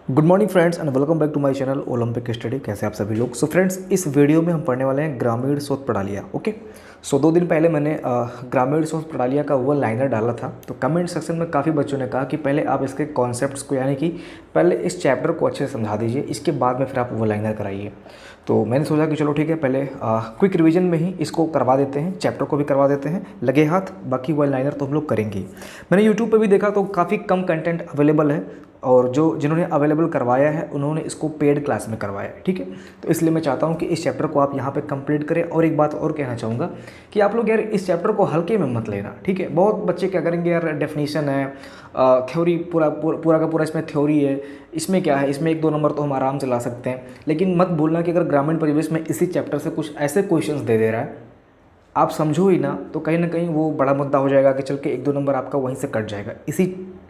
Good morning friends and welcome back to my channel Olympic study. कैसे आप सभी लोग। सो फ्रेंड्स, इस वीडियो में हम पढ़ने वाले हैं ग्रामीण शोध प्रणालियाँ। ओके, सो 2 दिन पहले मैंने ग्रामीण शोध प्रणालियाँ का वो लाइनर डाला था, तो कमेंट सेक्शन में काफ़ी बच्चों ने कहा कि पहले आप इसके कॉन्सेप्ट्स को, यानी कि पहले इस चैप्टर को अच्छे से समझा दीजिए, इसके बाद में फिर आप वो लाइनर कराइए। तो मैंने सोचा कि चलो ठीक है, पहले क्विक रिवीजन में ही इसको करवा देते हैं, चैप्टर को भी करवा देते हैं लगे हाथ, बाकी वो लाइनर तो हम लोग करेंगे। मैंने यूट्यूब पे भी देखा तो काफ़ी कम कंटेंट अवेलेबल है, और जिन्होंने अवेलेबल करवाया है उन्होंने इसको पेड क्लास में करवाया है। ठीक है, तो इसलिए मैं चाहता हूँ कि इस चैप्टर को आप यहाँ पे कंप्लीट करें। और एक बात और कहना चाहूँगा कि आप लोग यार इस चैप्टर को हल्के में मत लेना। ठीक है, बहुत बच्चे क्या करेंगे यार, डेफिनेशन है, थ्योरी, पूरा का पूरा इसमें थ्योरी है, इसमें क्या है, इसमें 1-2 नंबर तो हम आराम से ला सकते हैं। लेकिन मत भूलना कि अगर ग्रामीण परिवेश में इसी चैप्टर से कुछ ऐसे क्वेश्चंस दे रहा है, आप समझो ही ना, तो कहीं ना कहीं वो बड़ा मुद्दा हो जाएगा कि चल के 1-2 नंबर आपका वहीं से कट जाएगा,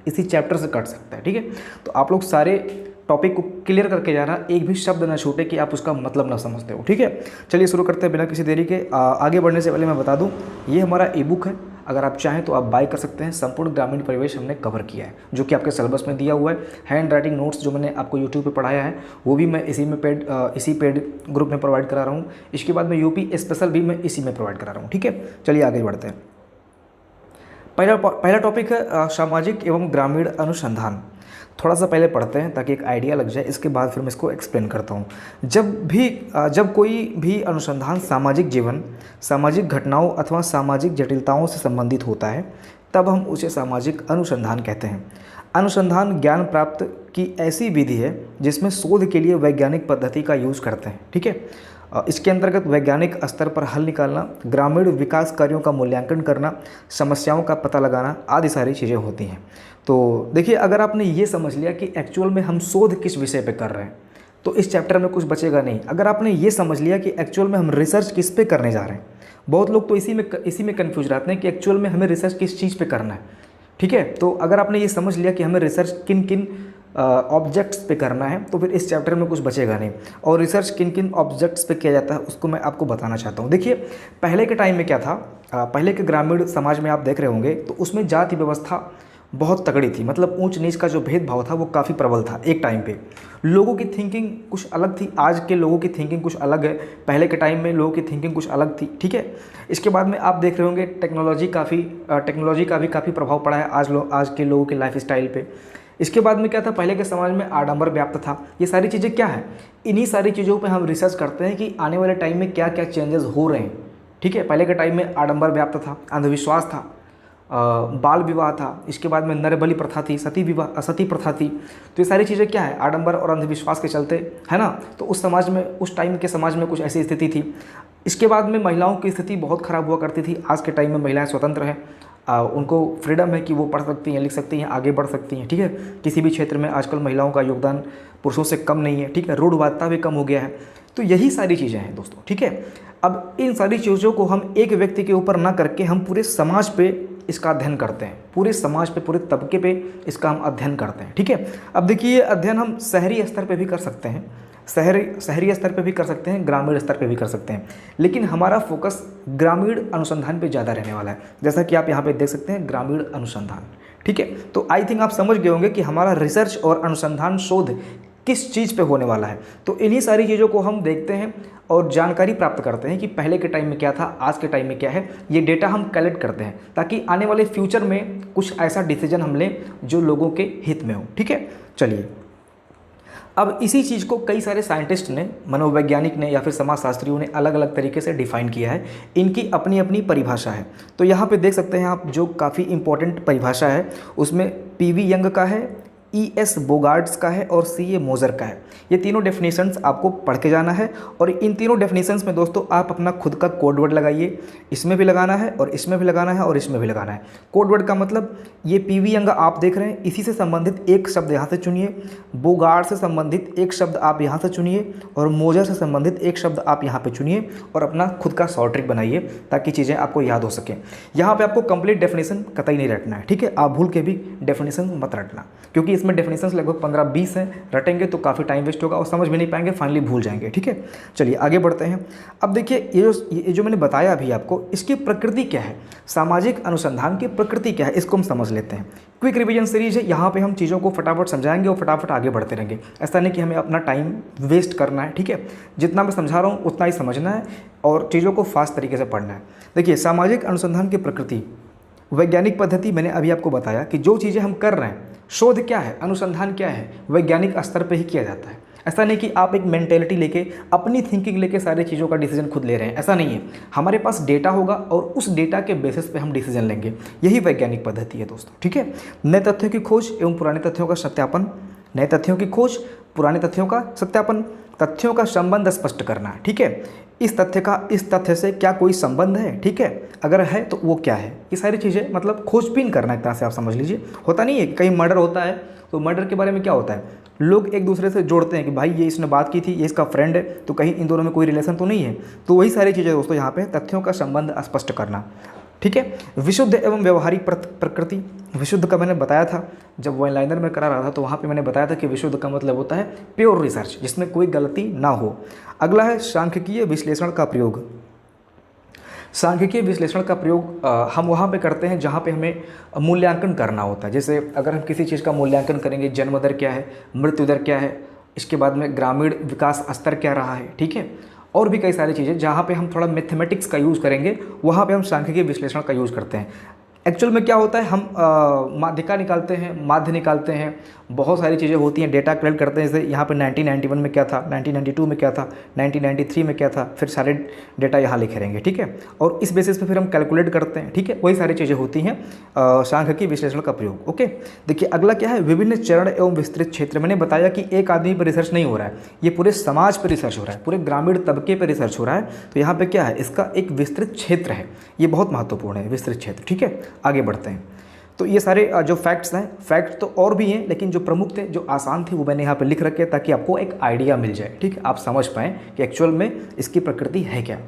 इसी चैप्टर से कट सकता है। ठीक है, तो आप लोग सारे टॉपिक को क्लियर करके जाना, एक भी शब्द ना छूटे कि आप उसका मतलब ना समझते हो। ठीक है, चलिए शुरू करते हैं बिना किसी देरी के। आगे बढ़ने से पहले मैं बता दूं, ये हमारा ई बुक है, अगर आप चाहें तो आप बाय कर सकते हैं। संपूर्ण ग्रामीण परिवेश हमने कवर किया है, जो कि आपके सिलेबस में दिया हुआ है। हैंड राइटिंग नोट्स जो मैंने आपको यूट्यूब पे पढ़ाया है, वो भी मैं इसी पेड ग्रुप में प्रोवाइड करा रहा हूँ। इसके बाद में यूपी स्पेशल भी मैं इसी में प्रोवाइड करा रहा हूँ। ठीक है, चलिए आगे बढ़ते हैं। पहला टॉपिक है सामाजिक एवं ग्रामीण अनुसंधान। थोड़ा सा पहले पढ़ते हैं ताकि एक आइडिया लग जाए, इसके बाद फिर मैं इसको एक्सप्लेन करता हूँ। जब कोई भी अनुसंधान सामाजिक जीवन, सामाजिक घटनाओं अथवा सामाजिक जटिलताओं से संबंधित होता है, तब हम उसे सामाजिक अनुसंधान कहते हैं। अनुसंधान ज्ञान प्राप्त की ऐसी विधि है जिसमें शोध के लिए वैज्ञानिक पद्धति का यूज करते हैं। ठीक है, इसके अंतर्गत वैज्ञानिक स्तर पर हल निकालना, ग्रामीण विकास कार्यों का मूल्यांकन करना, समस्याओं का पता लगाना आदि सारी चीज़ें होती हैं। तो देखिए, अगर आपने ये समझ लिया कि एक्चुअल में हम शोध किस विषय पे कर रहे हैं, तो इस चैप्टर में कुछ बचेगा नहीं। अगर आपने ये समझ लिया कि एक्चुअल में हम रिसर्च किस पे करने जा रहे हैं, बहुत लोग तो इसी में कन्फ्यूज रहते हैं कि एक्चुअल में हमें रिसर्च किस चीज़ पे करना है। ठीक है, तो अगर आपने ये समझ लिया कि हमें रिसर्च किन किन ऑब्जेक्ट्स पे करना है, तो फिर इस चैप्टर में कुछ बचेगा नहीं। और रिसर्च किन किन ऑब्जेक्ट्स पे किया जाता है उसको मैं आपको बताना चाहता हूँ। देखिए, पहले के टाइम में क्या था, पहले के ग्रामीण समाज में आप देख रहे होंगे तो उसमें जाति व्यवस्था बहुत तगड़ी थी। मतलब ऊंच नीच का जो भेदभाव था वो काफ़ी प्रबल था। एक टाइम पे लोगों की थिंकिंग कुछ अलग थी, आज के लोगों की थिंकिंग कुछ अलग है, पहले के टाइम में लोगों की थिंकिंग कुछ अलग थी। ठीक है, इसके बाद में आप देख रहे होंगे टेक्नोलॉजी का भी काफ़ी प्रभाव पड़ा है आज के लोगों के लाइफ स्टाइल पे। इसके बाद में क्या था, पहले के समाज में आडंबर व्याप्त था। ये सारी चीज़ें क्या है, इन्हीं सारी चीज़ों पे हम रिसर्च करते हैं कि आने वाले टाइम में क्या क्या चेंजेस हो रहे हैं। ठीक है, पहले के टाइम में आडंबर व्याप्त था, अंधविश्वास था, बाल विवाह था, इसके बाद में नरबलि प्रथा थी, सती प्रथा थी। तो ये सारी चीज़ें क्या है, आडंबर और अंधविश्वास के चलते, है ना। तो उस टाइम के समाज में कुछ ऐसी स्थिति थी। इसके बाद में महिलाओं की स्थिति बहुत ख़राब हुआ करती थी। आज के टाइम में महिलाएं स्वतंत्र हैं, उनको फ्रीडम है कि वो पढ़ सकती हैं, लिख सकती हैं, आगे बढ़ सकती हैं। ठीक है, किसी भी क्षेत्र में आजकल महिलाओं का योगदान पुरुषों से कम नहीं है। ठीक है, रूढ़वादिता भी कम हो गया है। तो यही सारी चीज़ें हैं दोस्तों। ठीक है, अब इन सारी चीज़ों को हम एक व्यक्ति के ऊपर ना करके हम पूरे समाज पे इसका अध्ययन करते हैं, पूरे समाज पे, पूरे तबके पे इसका हम अध्ययन करते हैं। ठीक है, अब देखिए, ये अध्ययन हम शहरी स्तर पे भी कर सकते हैं, शहरी स्तर पे भी कर सकते हैं, ग्रामीण स्तर पे भी कर सकते हैं, लेकिन हमारा फोकस ग्रामीण अनुसंधान पे ज़्यादा रहने वाला है। जैसा कि आप यहाँ पे देख सकते हैं, ग्रामीण अनुसंधान। ठीक है, तो आई थिंक आप समझ गए होंगे कि हमारा रिसर्च और अनुसंधान शोध किस चीज़ पे होने वाला है। तो इन्हीं सारी चीज़ों को हम देखते हैं और जानकारी प्राप्त करते हैं कि पहले के टाइम में क्या था, आज के टाइम में क्या है। ये डेटा हम कलेक्ट करते हैं ताकि आने वाले फ्यूचर में कुछ ऐसा डिसीजन हम लें जो लोगों के हित में हो। ठीक है, चलिए, अब इसी चीज़ को कई सारे साइंटिस्ट ने, मनोवैज्ञानिक ने या फिर समाजशास्त्रियों ने अलग अलग तरीके से डिफाइन किया है। इनकी अपनी अपनी परिभाषा है। तो यहाँ पे देख सकते हैं आप, जो काफ़ी इंपॉर्टेंट परिभाषा है उसमें पीवी यंग का है, ES बोगार्ड्स का है और CA मोजर का है। ये तीनों डेफिनेशंस आपको पढ़ के जाना है, और इन तीनों डेफिनेशंस में दोस्तों आप अपना खुद का कोड वर्ड लगाइए। इसमें भी लगाना है और इसमें भी लगाना है और इसमें भी लगाना है। कोड वर्ड का मतलब, ये पीवी यंग आप देख रहे हैं, इसी से संबंधित एक शब्द यहाँ से चुनिए, बोगार्ड से संबंधित एक शब्द आप यहाँ से चुनिए, और मोजर से संबंधित एक शब्द आप यहाँ पे चुनिए, और अपना खुद का शॉर्ट ट्रिक बनाइए ताकि चीज़ें आपको याद हो सकें। यहाँ पे आपको कंप्लीट डेफिनेशन कतई नहीं रटना है। ठीक है, आप भूल के भी डेफिनेशन मत रटना, क्योंकि इसमें डेफिनेशंस लगभग 15-20 हैं, रटेंगे तो काफ़ी टाइम वेस्ट होगा और समझ भी नहीं पाएंगे, फाइनली भूल जाएंगे। ठीक है, चलिए आगे बढ़ते हैं। अब देखिए ये जो मैंने बताया अभी आपको, इसकी प्रकृति क्या है, सामाजिक अनुसंधान की प्रकृति क्या है, इसको हम समझ लेते हैं। क्विक रिवीजन सीरीज है, यहाँ पे हम चीज़ों को फटाफट समझाएंगे और फटाफट आगे बढ़ते रहेंगे। ऐसा नहीं कि हमें अपना टाइम वेस्ट करना है। ठीक है, जितना मैं समझा रहा हूँ उतना ही समझना है और चीज़ों को फास्ट तरीके से पढ़ना है। देखिए, सामाजिक अनुसंधान की प्रकृति, वैज्ञानिक पद्धति, मैंने अभी आपको बताया कि जो चीज़ें हम कर रहे हैं, शोध क्या है, अनुसंधान क्या है, वैज्ञानिक स्तर पे ही किया जाता है। ऐसा नहीं कि आप एक मेंटेलिटी लेके, अपनी थिंकिंग लेके सारी चीज़ों का डिसीजन खुद ले रहे हैं, ऐसा नहीं है। हमारे पास डेटा होगा और उस डेटा के बेसिस पे हम डिसीजन लेंगे, यही वैज्ञानिक पद्धति है दोस्तों। ठीक है, नए तथ्यों की खोज एवं पुराने तथ्यों का सत्यापन, नए तथ्यों की खोज, पुराने तथ्यों का सत्यापन, तथ्यों का संबंध स्पष्ट करना। ठीक है, इस तथ्य से क्या कोई संबंध है, ठीक है, अगर है तो वो क्या है, ये सारी चीज़ें मतलब खोजबीन करना, एक तरह से आप समझ लीजिए। होता नहीं है, कहीं मर्डर होता है तो मर्डर के बारे में क्या होता है, लोग एक दूसरे से जोड़ते हैं कि भाई ये इसने बात की थी, ये इसका फ्रेंड है, तो कहीं इन दोनों में कोई रिलेशन तो नहीं है। तो वही सारी चीज़ें दोस्तों यहाँ पे तथ्यों का संबंध स्पष्ट करना। ठीक है, विशुद्ध एवं व्यवहारिक प्रकृति, विशुद्ध का मैंने बताया था जब वन लाइनर में करा रहा था, तो वहाँ पे मैंने बताया था कि विशुद्ध का मतलब होता है प्योर रिसर्च, जिसमें कोई गलती ना हो। अगला है सांख्यिकीय विश्लेषण का प्रयोग। सांख्यिकीय विश्लेषण का प्रयोग हम वहाँ पे करते हैं जहाँ पे हमें मूल्यांकन करना होता है। जैसे अगर हम किसी चीज़ का मूल्यांकन करेंगे, जन्म दर क्या है, मृत्यु दर क्या है, इसके बाद में ग्रामीण विकास स्तर क्या रहा है, ठीक है, और भी कई सारी चीज़ें जहाँ पे हम थोड़ा मैथमेटिक्स का यूज़ करेंगे, वहाँ पे हम सांख्यिकीय विश्लेषण का यूज़ करते हैं। एक्चुअल में क्या होता है, हम माध्यिका निकालते हैं, माध्य निकालते हैं, बहुत सारी चीज़ें होती हैं, डेटा कलेक्ट करते हैं। जैसे यहाँ पे 1991 में क्या था, 1992 में क्या था, 1993 में क्या था, फिर सारे डेटा यहाँ लिखे रहेंगे। ठीक है, और इस बेसिस पे फिर हम कैलकुलेट करते हैं। ठीक है, वही सारी चीज़ें होती हैं सांख्यिकीय विश्लेषण का प्रयोग। ओके, देखिए अगला क्या है, विभिन्न चरण एवं विस्तृत क्षेत्र। मैंने बताया कि एक आदमी पर रिसर्च नहीं हो रहा है, ये पूरे समाज पर रिसर्च हो रहा है, पूरे ग्रामीण तबके पर रिसर्च हो रहा है। तो यहाँ पर क्या है, इसका एक विस्तृत क्षेत्र है, ये बहुत महत्वपूर्ण है, विस्तृत क्षेत्र। ठीक है, आगे बढ़ते हैं। तो ये सारे जो फैक्ट्स हैं, फैक्ट तो और भी हैं, लेकिन जो प्रमुख थे, जो आसान थे, वो मैंने यहाँ पे लिख रखे ताकि आपको एक आइडिया मिल जाए। ठीक है, आप समझ पाएँ कि एक्चुअल में इसकी प्रकृति है क्या।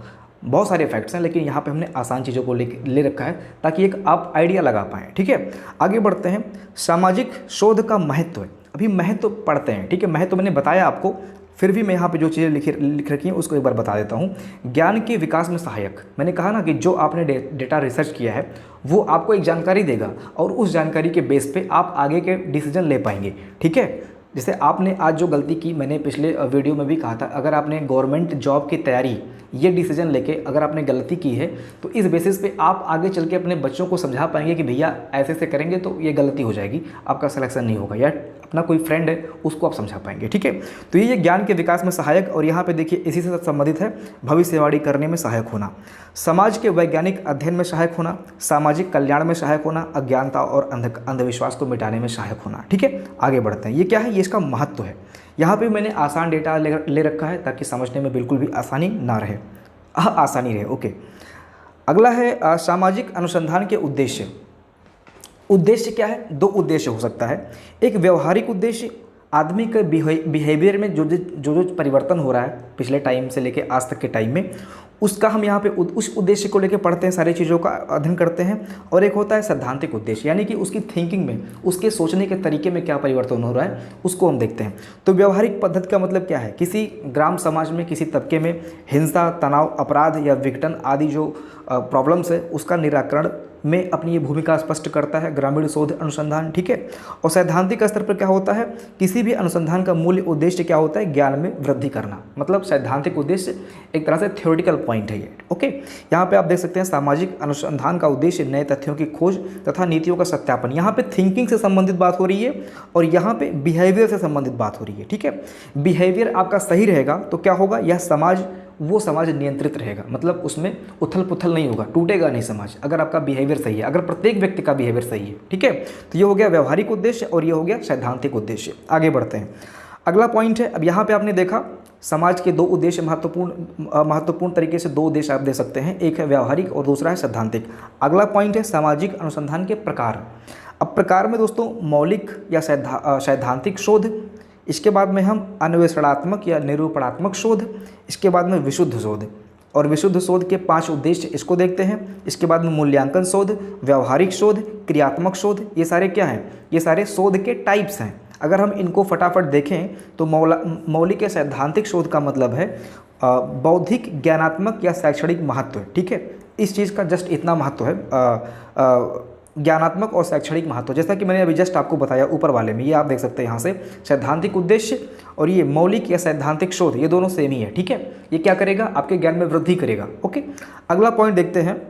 बहुत सारे फैक्ट्स हैं, लेकिन यहाँ पे हमने आसान चीज़ों को ले रखा है ताकि एक आप आइडिया लगा पाएँ। ठीक है, आगे बढ़ते हैं। सामाजिक शोध का महत्व, अभी महत्व पढ़ते हैं। ठीक है, महत्व मैंने बताया आपको, फिर भी मैं यहाँ पे जो चीज़ें लिख रखी हैं उसको एक बार बता देता हूँ। ज्ञान के विकास में सहायक, मैंने कहा ना कि जो आपने डेटा रिसर्च किया है वो आपको एक जानकारी देगा और उस जानकारी के बेस पे आप आगे के डिसीजन ले पाएंगे। ठीक है, जैसे आपने आज जो गलती की, मैंने पिछले वीडियो में भी कहा था, अगर आपने गवर्नमेंट जॉब की तैयारी, ये डिसीजन लेके अगर आपने गलती की है तो इस बेसिस पे आप आगे चल के अपने बच्चों को समझा पाएंगे कि भैया ऐसे ऐसे करेंगे तो ये गलती हो जाएगी, आपका सिलेक्शन नहीं होगा, या अपना कोई फ्रेंड है उसको आप समझा पाएंगे। ठीक है, तो ये ज्ञान के विकास में सहायक, और यहाँ पे देखिए इसी से संबंधित है, भविष्यवाणी करने में सहायक होना, समाज के वैज्ञानिक अध्ययन में सहायक होना, सामाजिक कल्याण में सहायक होना, अज्ञानता और अंधविश्वास को मिटाने में सहायक होना। ठीक है, आगे बढ़ते हैं। ये क्या है, ये इसका महत्व है। यहाँ पे मैंने आसान डेटा ले रखा है ताकि समझने में बिल्कुल भी आसानी ना रहे, आसानी रहे। ओके, अगला है सामाजिक अनुसंधान के उद्देश्य। उद्देश्य क्या है, दो उद्देश्य हो सकता है। एक व्यवहारिक उद्देश्य, आदमी के बिहेवियर में जो परिवर्तन हो रहा है पिछले टाइम से लेके आज तक के टाइम में, उसका हम यहाँ पे उस उद्देश्य को लेके पढ़ते हैं, सारी चीज़ों का अध्ययन करते हैं। और एक होता है सैद्धांतिक उद्देश्य, यानी कि उसकी थिंकिंग में, उसके सोचने के तरीके में क्या परिवर्तन हो रहा है, उसको हम देखते हैं। तो व्यवहारिक पद्धति का मतलब क्या है, किसी ग्राम समाज में, किसी तबके में हिंसा, तनाव, अपराध या विघटन आदि जो प्रॉब्लम्स है उसका निराकरण में अपनी ये भूमिका स्पष्ट करता है ग्रामीण शोध अनुसंधान। ठीक है, और सैद्धांतिक स्तर पर क्या होता है, किसी भी अनुसंधान का मूल उद्देश्य क्या होता है, ज्ञान में वृद्धि करना। मतलब सैद्धांतिक उद्देश्य एक तरह से थ्योरेटिकल पॉइंट है ये। ओके, यहाँ पे आप देख सकते हैं सामाजिक अनुसंधान का उद्देश्य नए तथ्यों की खोज तथा नीतियों का सत्यापन। यहाँ पे थिंकिंग से संबंधित बात हो रही है और यहाँ पे बिहेवियर से संबंधित बात हो रही है। ठीक है, बिहेवियर आपका सही रहेगा तो क्या होगा, यह समाज, वो समाज नियंत्रित रहेगा, मतलब उसमें उथल पुथल नहीं होगा, टूटेगा नहीं समाज, अगर आपका बिहेवियर सही है, अगर प्रत्येक व्यक्ति का बिहेवियर सही है। ठीक है, तो ये हो गया व्यवहारिक उद्देश्य और ये हो गया सैद्धांतिक उद्देश्य। आगे बढ़ते हैं। अगला पॉइंट है, अब यहाँ पे आपने देखा समाज के दो उद्देश्य, महत्वपूर्ण तरीके से दो उद्देश्य आप दे सकते हैं, एक है व्यवहारिक और दूसरा है सैद्धांतिक। अगला पॉइंट है सामाजिक अनुसंधान के प्रकार। अब प्रकार में दोस्तों मौलिक या सैद्धांतिक शोध, इसके बाद में हम अन्वेषणात्मक या निरूपणात्मक शोध, इसके बाद में विशुद्ध शोध। और विशुद्ध शोध के 5 उद्देश्य इसको देखते हैं। इसके बाद में मूल्यांकन शोध, व्यवहारिक शोध, क्रियात्मक शोध, ये सारे क्या हैं? ये सारे शोध के टाइप्स हैं। अगर हम इनको फटाफट देखें तो मौलिक या सैद्धांतिक शोध का मतलब है बौद्धिक, ज्ञानात्मक या शैक्षणिक महत्व। ठीक है, इस चीज़ का जस्ट इतना महत्व है, ज्ञानात्मक और शैक्षणिक महत्व, जैसा कि मैंने अभी जस्ट आपको बताया ऊपर वाले में। ये आप देख सकते हैं यहाँ से, सैद्धांतिक उद्देश्य और ये मौलिक या सैद्धांतिक शोध, ये दोनों सेम ही है। ठीक है, ये क्या करेगा? आपके ज्ञान में वृद्धि करेगा। ओके, अगला पॉइंट देखते हैं,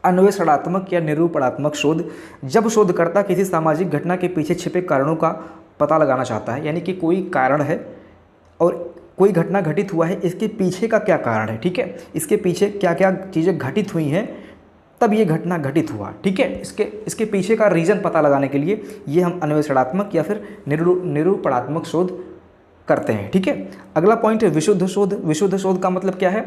अन्वेषणात्मक या निरूपणात्मक शोध। जब शोधकर्ता किसी सामाजिक घटना के पीछे छिपे कारणों का पता लगाना चाहता है, यानी कि कोई कारण है और कोई घटना घटित हुआ है, इसके पीछे का क्या कारण है, ठीक है, इसके पीछे क्या क्या चीज़ें घटित हुई हैं तब ये घटना घटित हुआ। ठीक है, इसके पीछे का रीज़न पता लगाने के लिए ये हम अन्वेषणात्मक या फिर निरूपणात्मक शोध करते हैं। ठीक है, अगला पॉइंट है विशुद्ध शोध। विशुद्ध शोध का मतलब क्या है?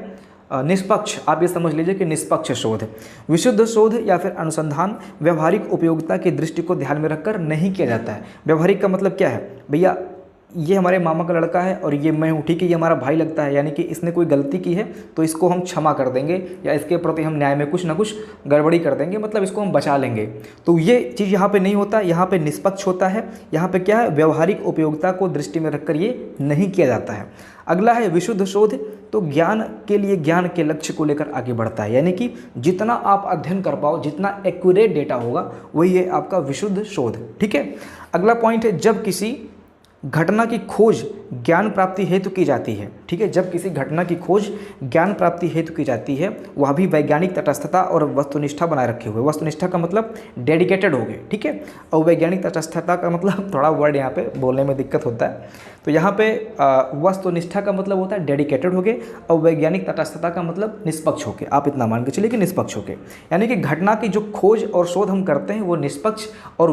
निष्पक्ष। आप ये समझ लीजिए कि निष्पक्ष शोध। विशुद्ध शोध या फिर अनुसंधान व्यवहारिक उपयोगिता की दृष्टि को ध्यान में रखकर नहीं किया जाता है। व्यवहारिक का मतलब क्या है? भैया ये हमारे मामा का लड़का है और ये मैं हूँ, ठीक है, ये हमारा भाई लगता है, यानी कि इसने कोई गलती की है तो इसको हम क्षमा कर देंगे या इसके प्रति हम न्याय में कुछ ना कुछ गड़बड़ी कर देंगे, मतलब इसको हम बचा लेंगे। तो ये चीज़ यहाँ पे नहीं होता, यहाँ पे निष्पक्ष होता है। यहाँ पे क्या है? व्यवहारिक उपयोगिता को दृष्टि में रखकर ये नहीं किया जाता है। अगला है विशुद्ध शोध। तो ज्ञान के लिए ज्ञान के लक्ष्य को लेकर आगे बढ़ता है, यानी कि जितना आप अध्ययन कर पाओ, जितना एक्यूरेट डेटा होगा, वही है आपका विशुद्ध शोध। ठीक है, अगला पॉइंट है जब किसी घटना की खोज ज्ञान प्राप्ति हेतु की जाती है। ठीक है, जब किसी घटना की खोज ज्ञान प्राप्ति हेतु की जाती है, वह भी वैज्ञानिक तटस्थता और वस्तुनिष्ठा बनाए रखे हुए। वस्तुनिष्ठा का मतलब डेडिकेटेड हो गए। ठीक है, और वैज्ञानिक तटस्थता का मतलब थोड़ा वर्ड यहाँ पे बोलने में दिक्कत होता है, तो यहाँ पे वस्तुनिष्ठा का मतलब होता है डेडिकेटेड हो गए और वैज्ञानिक तटस्थता का मतलब निष्पक्ष हो गए। आप इतना मान के चलिए कि निष्पक्ष हो गए, यानी कि घटना की जो खोज और शोध हम करते हैं वो निष्पक्ष और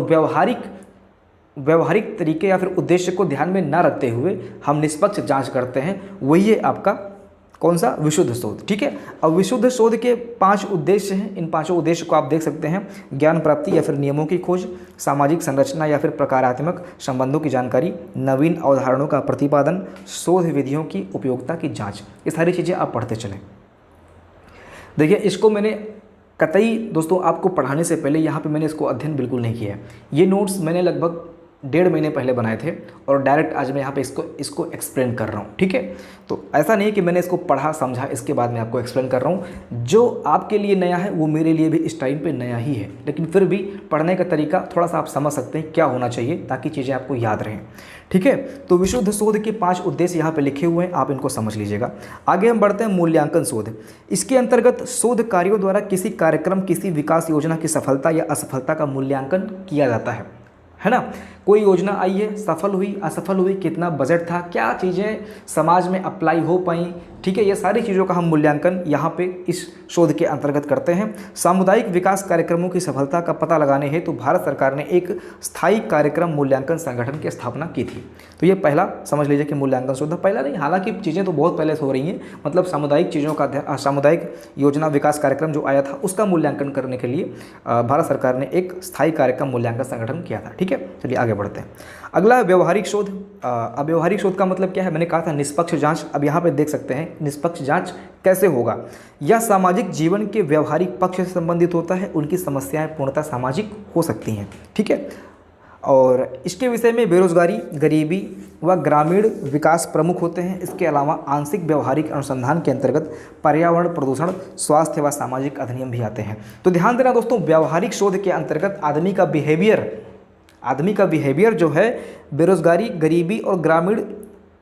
व्यवहारिक तरीके या फिर उद्देश्य को ध्यान में ना रखते हुए हम निष्पक्ष जांच करते हैं, वही है आपका कौन सा? विशुद्ध शोध। ठीक है, अब विशुद्ध शोध के 5 उद्देश्य हैं। इन 5 उद्देश्य को आप देख सकते हैं, ज्ञान प्राप्ति या फिर नियमों की खोज, सामाजिक संरचना या फिर प्रकारात्मक संबंधों की जानकारी, नवीन अवधारणाओं का प्रतिपादन, शोध विधियों की उपयोगिता की जाँच। ये सारी चीज़ें आप पढ़ते चलें। देखिए, इसको मैंने कतई दोस्तों आपको पढ़ाने से पहले यहाँ पे मैंने इसको अध्ययन बिल्कुल नहीं किया है। ये नोट्स मैंने लगभग 1.5 महीने पहले बनाए थे और डायरेक्ट आज मैं यहाँ पे इसको एक्सप्लेन कर रहा हूँ। ठीक है, तो ऐसा नहीं है कि मैंने इसको पढ़ा समझा इसके बाद मैं आपको एक्सप्लेन कर रहा हूँ। जो आपके लिए नया है वो मेरे लिए भी इस टाइम पे नया ही है, लेकिन फिर भी पढ़ने का तरीका थोड़ा सा आप समझ सकते हैं क्या होना चाहिए ताकि चीज़ें आपको याद रहें। ठीक है, तो विशुद्ध शोध के 5 उद्देश्य यहाँ पे लिखे हुए हैं, आप इनको समझ लीजिएगा। आगे हम बढ़ते हैं मूल्यांकन शोध। इसके अंतर्गत शोध कार्यों द्वारा किसी कार्यक्रम, किसी विकास योजना की सफलता या असफलता का मूल्यांकन किया जाता है ना। कोई योजना आई है, सफल हुई, असफल हुई, कितना बजट था, क्या चीज़ें समाज में अप्लाई हो पाई, ठीक है, ये सारी चीज़ों का हम मूल्यांकन यहाँ पे इस शोध के अंतर्गत करते हैं। सामुदायिक विकास कार्यक्रमों की सफलता का पता लगाने हेतु भारत सरकार ने एक स्थायी कार्यक्रम मूल्यांकन संगठन की स्थापना की थी। तो ये पहला समझ लीजिए कि मूल्यांकन शोध पहला नहीं, हालांकि चीज़ें तो बहुत पहले से हो रही हैं, मतलब सामुदायिक चीज़ों का सामुदायिक योजना विकास कार्यक्रम जो आया था उसका मूल्यांकन करने के लिए भारत सरकार ने एक स्थायी कार्यक्रम मूल्यांकन संगठन किया था। ठीक है, चलिए आगे बढ़ते हैं। अगला है व्यवहारिक शोध। अब व्यवहारिक शोध का मतलब क्या है? मैंने कहा था निष्पक्ष जांच। अब यहाँ पे देख सकते हैं निष्पक्ष जांच कैसे होगा। यह सामाजिक जीवन के व्यवहारिक पक्ष से संबंधित होता है, उनकी समस्याएं पूर्णतः सामाजिक हो सकती हैं। ठीक है, और इसके विषय में बेरोजगारी, गरीबी व ग्रामीण विकास प्रमुख होते हैं। इसके अलावा आंशिक व्यवहारिक अनुसंधान के अंतर्गत पर्यावरण, प्रदूषण, स्वास्थ्य व सामाजिक अधिनियम भी आते हैं। तो ध्यान देना दोस्तों, व्यवहारिक शोध के अंतर्गत आदमी का बिहेवियर जो है बेरोजगारी, गरीबी और ग्रामीण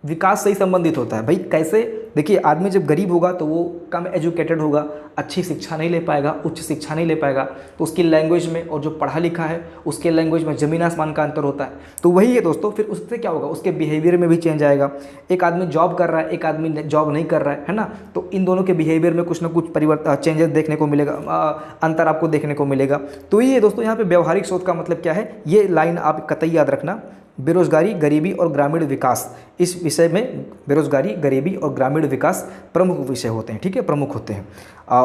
विकास से ही संबंधित होता है। भाई कैसे? देखिए, आदमी जब गरीब होगा तो वो कम एजुकेटेड होगा, अच्छी शिक्षा नहीं ले पाएगा, उच्च शिक्षा नहीं ले पाएगा, तो उसकी लैंग्वेज में और जो पढ़ा लिखा है उसके लैंग्वेज में ज़मीन आसमान का अंतर होता है। तो वही है दोस्तों, फिर उससे क्या होगा? उसके बिहेवियर में भी चेंज आएगा। एक आदमी जॉब कर रहा है, एक आदमी जॉब नहीं कर रहा है ना, तो इन दोनों के बिहेवियर में कुछ ना कुछ परिवर्तन, चेंजेस देखने को मिलेगा, अंतर आपको देखने को मिलेगा। तो ये दोस्तों यहाँ पर व्यवहारिक शोध का मतलब क्या है, ये लाइन आप कतई याद रखना। बेरोजगारी, गरीबी और ग्रामीण विकास, इस विषय में बेरोजगारी, गरीबी और ग्रामीण विकास प्रमुख विषय होते हैं, ठीक है, प्रमुख होते हैं।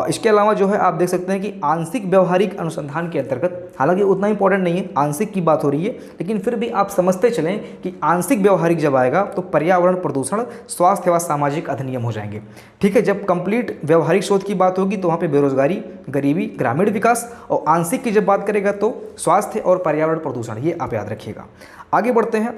इसके अलावा जो है आप देख सकते हैं कि आंशिक व्यवहारिक अनुसंधान के अंतर्गत, हालांकि उतना इंपॉर्टेंट नहीं है, आंशिक की बात हो रही है, लेकिन फिर भी आप समझते चलें कि आंशिक व्यवहारिक जब आएगा तो पर्यावरण प्रदूषण, स्वास्थ्य एवं सामाजिक अधिनियम हो जाएंगे, ठीक है। जब कंप्लीट व्यवहारिक शोध की बात होगी तो वहाँ पे बेरोजगारी, गरीबी, ग्रामीण विकास, और आंशिक की जब बात करेगा तो स्वास्थ्य और पर्यावरण प्रदूषण, ये आप याद रखिएगा। आगे बढ़ते हैं।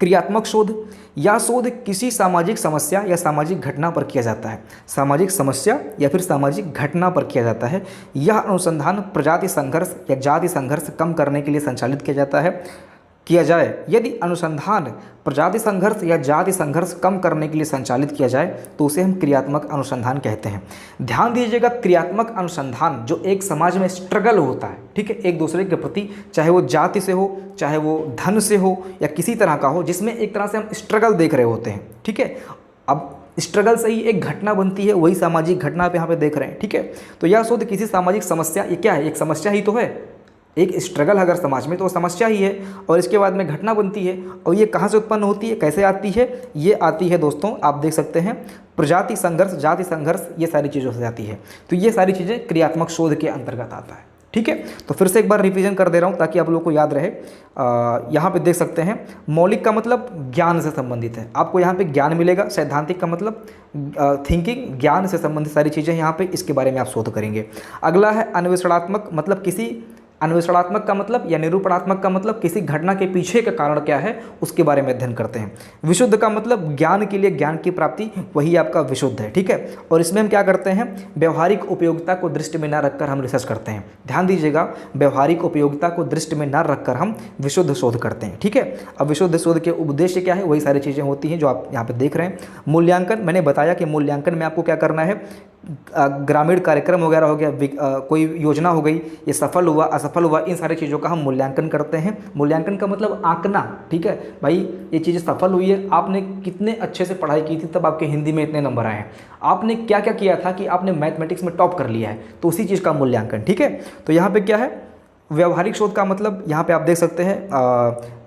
क्रियात्मक शोध, यह शोध किसी सामाजिक समस्या या सामाजिक घटना पर किया जाता है। सामाजिक समस्या या फिर सामाजिक घटना पर किया जाता है। यह अनुसंधान प्रजाति संघर्ष या जाति संघर्ष कम करने के लिए संचालित किया जाए। यदि अनुसंधान प्रजाति संघर्ष या जाति संघर्ष कम करने के लिए संचालित किया जाए तो उसे हम क्रियात्मक अनुसंधान कहते हैं। ध्यान दीजिएगा, क्रियात्मक अनुसंधान जो एक समाज में स्ट्रगल होता है, ठीक है, एक दूसरे के प्रति, चाहे वो जाति से हो, चाहे वो धन से हो या किसी तरह का हो, जिसमें एक तरह से हम स्ट्रगल देख रहे होते हैं, ठीक है। अब स्ट्रगल से ही एक घटना बनती है, वही सामाजिक घटना पे यहाँ पे देख रहे हैं, ठीक है। तो यह शोध किसी सामाजिक समस्या, ये क्या है, एक समस्या ही तो है, एक स्ट्रगल अगर समाज में तो वो समस्या ही है, और इसके बाद में घटना बनती है, और ये कहाँ से उत्पन्न होती है, कैसे आती है, ये आती है दोस्तों, आप देख सकते हैं प्रजाति संघर्ष, जाति संघर्ष, ये सारी चीज़ों से आती है। तो ये सारी चीज़ें क्रियात्मक शोध के अंतर्गत आता है, ठीक है। तो फिर से एक बार रिवीजन कर दे रहा हूँ ताकि आप लोगों को याद रहे। यहाँ पे देख सकते हैं मौलिक का मतलब ज्ञान से संबंधित है, आपको यहाँ पे ज्ञान मिलेगा। सैद्धांतिक का मतलब थिंकिंग, ज्ञान से संबंधित सारी चीज़ें यहाँ पे, इसके बारे में आप शोध करेंगे। अगला है अन्वेषणात्मक, मतलब किसी, अन्वेषणात्मक का मतलब या निरूपणात्मक का मतलब किसी घटना के पीछे का कारण क्या है उसके बारे में अध्ययन करते हैं। विशुद्ध का मतलब ज्ञान के लिए ज्ञान की प्राप्ति, वही आपका विशुद्ध है, ठीक है। और इसमें हम क्या करते हैं, व्यवहारिक उपयोगिता को दृष्टि में न रखकर हम रिसर्च करते हैं। ध्यान दीजिएगा, व्यवहारिक उपयोगिता को दृष्टि में न रखकर हम विशुद्ध शोध करते हैं, ठीक है। अब विशुद्ध शोध के उद्देश्य क्या है, वही सारी चीज़ें होती हैं जो आप यहाँ पे देख रहे हैं। मूल्यांकन, मैंने बताया कि मूल्यांकन में आपको क्या करना है, ग्रामीण कार्यक्रम वगैरह हो गया, कोई योजना हो गई, ये सफल हुआ असफल हुआ, इन सारी चीज़ों का हम मूल्यांकन करते हैं। मूल्यांकन का मतलब आंकना, ठीक है भाई, ये चीज़ सफल हुई है, आपने कितने अच्छे से पढ़ाई की थी तब आपके हिंदी में इतने नंबर आए हैं, आपने क्या क्या किया था कि आपने मैथमेटिक्स में टॉप कर लिया है, तो उसी चीज़ का मूल्यांकन, ठीक है। तो यहाँ पे क्या है, व्यवहारिक शोध का मतलब यहाँ पे आप देख सकते हैं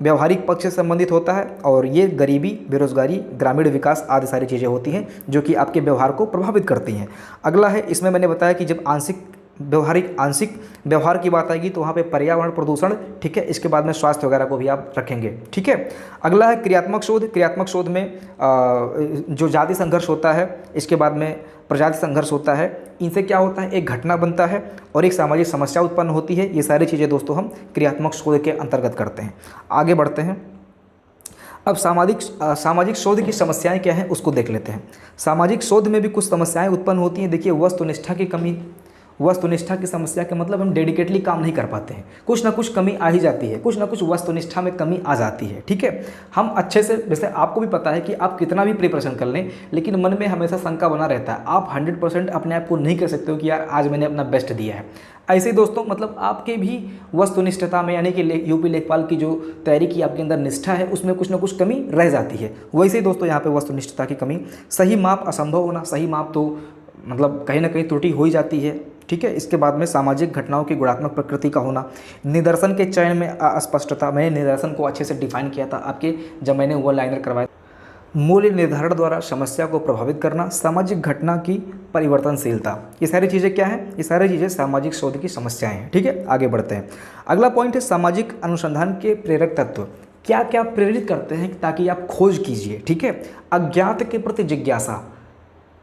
व्यवहारिक पक्ष से संबंधित होता है, और ये गरीबी, बेरोजगारी, ग्रामीण विकास आदि सारी चीज़ें होती हैं जो कि आपके व्यवहार को प्रभावित करती हैं। अगला है, इसमें मैंने बताया कि जब आंशिक व्यवहार की बात आएगी तो वहाँ पे पर्यावरण प्रदूषण, ठीक है, इसके बाद में स्वास्थ्य वगैरह को भी आप रखेंगे, ठीक है। अगला है क्रियात्मक शोध। क्रियात्मक शोध में जो जाति संघर्ष होता है, इसके बाद में प्रजाति संघर्ष होता है, इनसे क्या होता है, एक घटना बनता है और एक सामाजिक समस्या उत्पन्न होती है। ये सारी चीज़ें दोस्तों हम क्रियात्मक शोध के अंतर्गत करते हैं। आगे बढ़ते हैं। अब सामाजिक शोध की समस्याएं क्या हैं उसको देख लेते हैं। सामाजिक शोध में भी कुछ समस्याएं उत्पन्न होती हैं। देखिए, वस्तुनिष्ठा की कमी, वस्तुनिष्ठा की समस्या के मतलब हम डेडिकेटली काम नहीं कर पाते हैं, कुछ ना कुछ कमी आ ही जाती है, कुछ ना कुछ वस्तुनिष्ठा में कमी आ जाती है, ठीक है। हम अच्छे से, जैसे आपको भी पता है कि आप कितना भी प्रिपरेशन कर लें लेकिन मन में हमेशा शंका बना रहता है, आप 100% अपने आप को नहीं कह सकते हो कि यार आज मैंने अपना बेस्ट दिया है। ऐसे ही दोस्तों, मतलब आपके भी वस्तुनिष्ठता में, यानी कि यूपी लेखपाल की जो तैयारी की आपके अंदर निष्ठा है उसमें कुछ ना कुछ कमी रह जाती है। वैसे ही दोस्तों यहाँ पे वस्तुनिष्ठता की कमी, सही माप असंभव होना, सही माप तो मतलब कहीं ना कहीं त्रुटि हो ही जाती है, ठीक है। इसके बाद में सामाजिक घटनाओं की गुणात्मक प्रकृति का होना, निदर्शन के चयन में अस्पष्टता, मैंने निदर्शन को अच्छे से डिफाइन किया था आपके जब मैंने वन लाइनर करवाया। मूल्य निर्धारण द्वारा समस्या को प्रभावित करना, सामाजिक घटना की परिवर्तनशीलता, ये सारी चीज़ें क्या हैं, ये सारी चीज़ें सामाजिक शोध की समस्याएं हैं, ठीक है। आगे बढ़ते हैं। अगला पॉइंट है सामाजिक अनुसंधान के प्रेरक तत्व, क्या क्या प्रेरित करते हैं ताकि आप खोज कीजिए, ठीक है। अज्ञात के प्रति जिज्ञासा,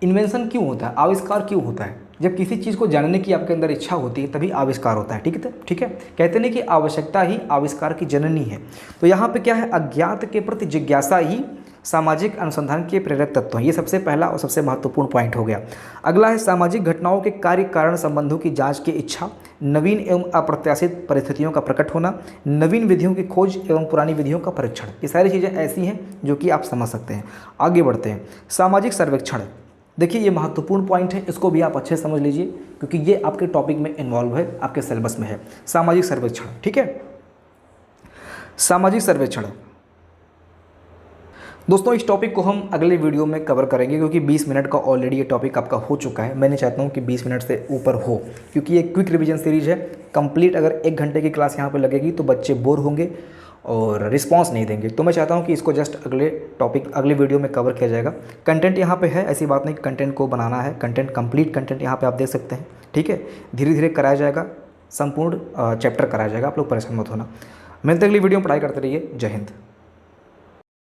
इन्वेंशन क्यों होता है, आविष्कार क्यों होता है, जब किसी चीज़ को जानने की आपके अंदर इच्छा होती है तभी आविष्कार होता है, ठीक है। कहते नहीं कि आवश्यकता ही आविष्कार की जननी है। तो यहाँ पे क्या है, अज्ञात के प्रति जिज्ञासा ही सामाजिक अनुसंधान के प्रेरक तत्व हैं। ये सबसे पहला और सबसे महत्वपूर्ण पॉइंट हो गया। अगला है सामाजिक घटनाओं के कार्य कारण संबंधों की जांच की इच्छा, नवीन एवं अप्रत्याशित परिस्थितियों का प्रकट होना, नवीन विधियों की खोज एवं पुरानी विधियों का परीक्षण, ये सारी चीज़ें ऐसी हैं जो कि आप समझ सकते हैं। आगे बढ़ते हैं। सामाजिक सर्वेक्षण, देखिए ये महत्वपूर्ण पॉइंट है, इसको भी आप अच्छे समझ लीजिए क्योंकि ये आपके टॉपिक में इन्वॉल्व है, आपके सिलेबस में है। सामाजिक सर्वेक्षण, ठीक है। सामाजिक सर्वेक्षण दोस्तों, इस टॉपिक को हम अगले वीडियो में कवर करेंगे क्योंकि 20 मिनट का ऑलरेडी ये टॉपिक आपका हो चुका है। मैं नहीं चाहता हूँ कि 20 मिनट से ऊपर हो क्योंकि ये क्विक रिवीजन सीरीज है। कंप्लीट अगर 1 घंटे की क्लास यहाँ पे लगेगी तो बच्चे बोर होंगे और रिस्पांस नहीं देंगे। तो मैं चाहता हूँ कि इसको जस्ट अगले टॉपिक अगले वीडियो में कवर किया जाएगा। कंटेंट यहाँ पे है, ऐसी बात नहीं कि कंटेंट को बनाना है, कंटेंट कंप्लीट कंटेंट यहाँ पे आप देख सकते हैं, ठीक है। धीरे धीरे कराया जाएगा, संपूर्ण चैप्टर कराया जाएगा, आप लोग परेशान मत होना। मिलते अगली वीडियो में, पढ़ाई करते रहिए। जय हिंद।